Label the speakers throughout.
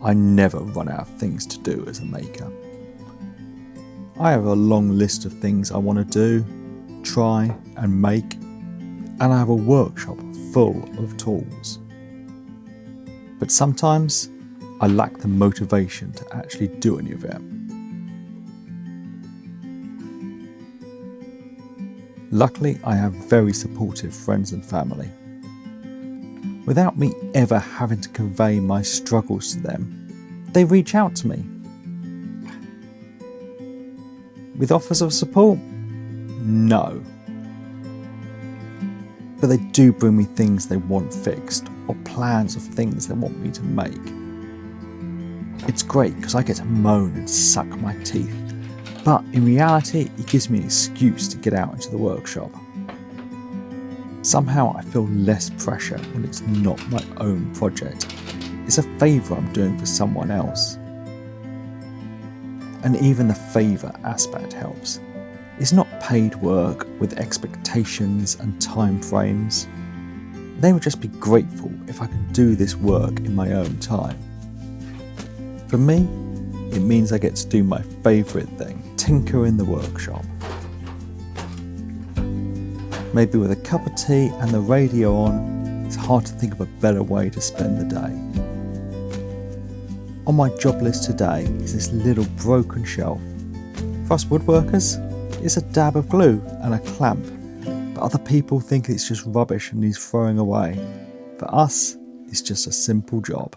Speaker 1: I never run out of things to do as a maker. I have a long list of things I want to do, try and make, and I have a workshop full of tools. But sometimes I lack the motivation to actually do any of it. Luckily, I have very supportive friends and family. Without me ever having to convey my struggles to them, they reach out to me. With offers of support? No. But they do bring me things they want fixed, or plans of things they want me to make. It's great because I get to moan and suck my teeth, but in reality it gives me an excuse to get out into the workshop. Somehow I feel less pressure when it's not my own project. It's a favour I'm doing for someone else. And even the favour aspect helps. It's not paid work with expectations and time frames. They would just be grateful if I can do this work in my own time. For me, it means I get to do my favourite thing, tinker in the workshop. Maybe with a cup of tea and the radio on, it's hard to think of a better way to spend the day. On my job list today is this little broken shelf. For us woodworkers, it's a dab of glue and a clamp, but other people think it's just rubbish and needs throwing away. For us, it's just a simple job.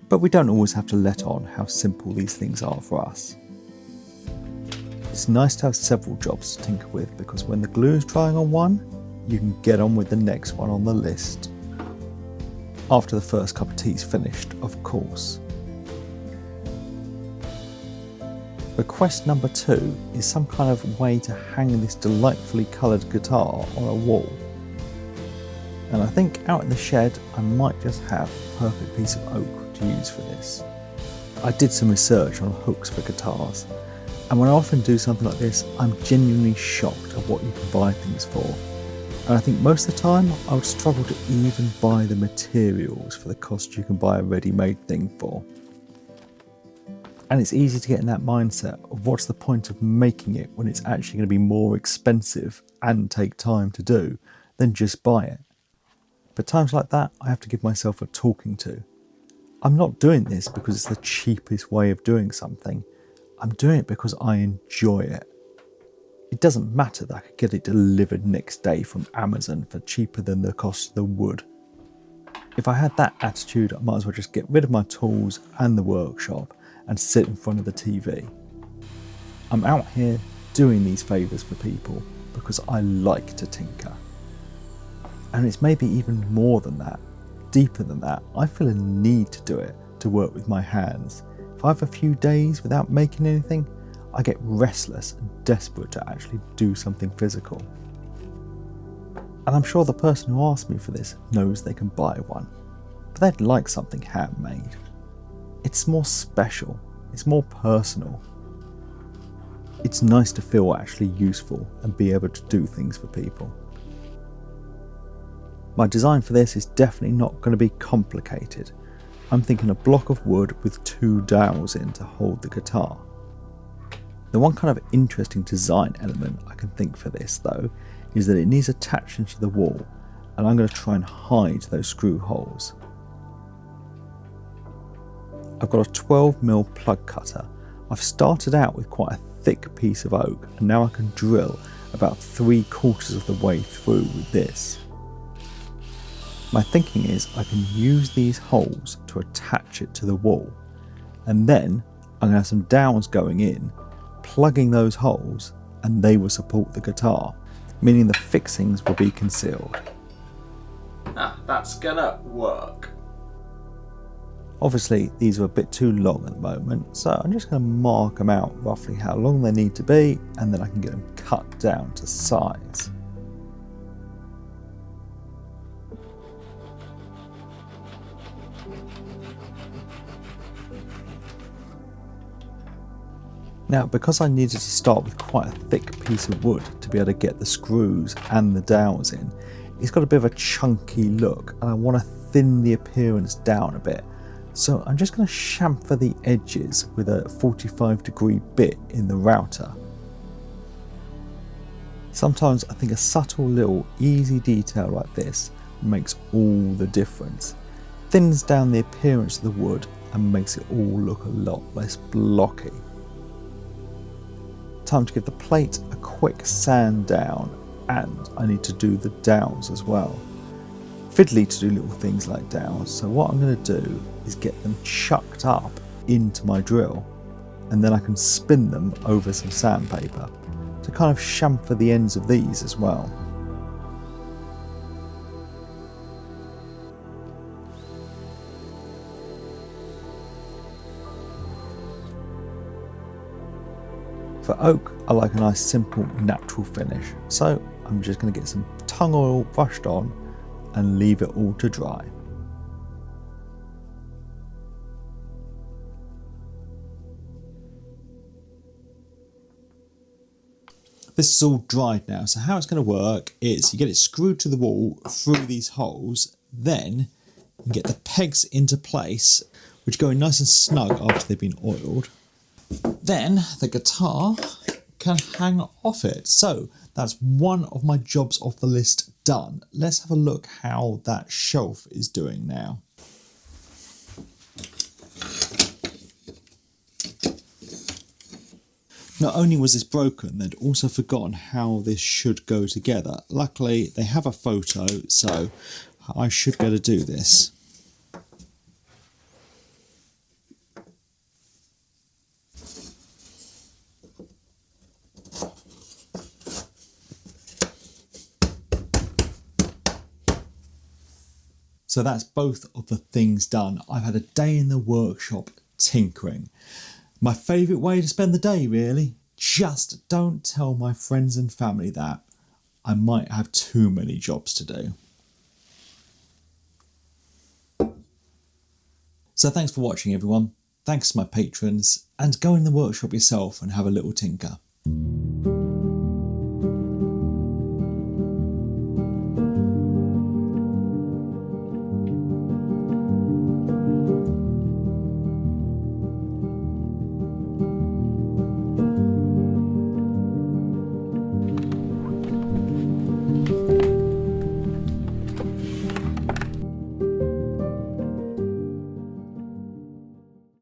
Speaker 1: But we don't always have to let on how simple these things are for us. It's nice to have several jobs to tinker with because when the glue is drying on one, you can get on with the next one on the list. After the first cup of tea is finished, of course. Request number 2 is some kind of way to hang this delightfully coloured guitar on a wall. And I think out in the shed I might just have a perfect piece of oak to use for this. I did some research on hooks for guitars, and when I often do something like this, I'm genuinely shocked at what you can buy things for. And I think most of the time I would struggle to even buy the materials for the cost you can buy a ready-made thing for. And it's easy to get in that mindset of what's the point of making it when it's actually going to be more expensive and take time to do than just buy it. But times like that, I have to give myself a talking to. I'm not doing this because it's the cheapest way of doing something. I'm doing it because I enjoy it. It doesn't matter that I could get it delivered next day from Amazon for cheaper than the cost of the wood. If I had that attitude, I might as well just get rid of my tools and the workshop and sit in front of the TV. I'm out here doing these favours for people because I like to tinker. And it's maybe even more than that, deeper than that. I feel a need to do it, to work with my hands. If I have a few days without making anything, I get restless and desperate to actually do something physical. And I'm sure the person who asked me for this knows they can buy one, but they'd like something handmade. It's more special, it's more personal. It's nice to feel actually useful and be able to do things for people. My design for this is definitely not going to be complicated. I'm thinking a block of wood with 2 dowels in to hold the guitar. The one kind of interesting design element I can think for this though is that it needs attaching to the wall, and I'm going to try and hide those screw holes. I've got a 12mm plug cutter. I've started out with quite a thick piece of oak and now I can drill about 3/4 of the way through with this. My thinking is I can use these holes to attach it to the wall, and then I'm going to have some dowels going in, plugging those holes, and they will support the guitar, meaning the fixings will be concealed.
Speaker 2: That's gonna work.
Speaker 1: Obviously these are a bit too long at the moment, so I'm just going to mark them out roughly how long they need to be, and then I can get them cut down to size. Now, because I needed to start with quite a thick piece of wood to be able to get the screws and the dowels in, it's got a bit of a chunky look, and I want to thin the appearance down a bit. So I'm just going to chamfer the edges with a 45-degree bit in the router. Sometimes I think a subtle little easy detail like this makes all the difference. Thins down the appearance of the wood and makes it all look a lot less blocky. Time to give the plate a quick sand down, and I need to do the dowels as well. Fiddly to do little things like dowels, so what I'm going to do is get them chucked up into my drill, and then I can spin them over some sandpaper to kind of chamfer the ends of these as well. For oak, I like a nice simple natural finish, so I'm just going to get some tung oil brushed on and leave it all to dry. This is all dried now, so how it's going to work is you get it screwed to the wall through these holes, then you get the pegs into place, which go in nice and snug after they've been oiled. Then the guitar can hang off it. So that's one of my jobs off the list done. Let's have a look how that shelf is doing now. Not only was this broken, they'd also forgotten how this should go together. Luckily, they have a photo, so I should be able to do this. So that's both of the things done. I've had a day in the workshop tinkering. My favourite way to spend the day, really. Just don't tell my friends and family that. I might have too many jobs to do. So thanks for watching, everyone. Thanks to my patrons, and go in the workshop yourself and have a little tinker.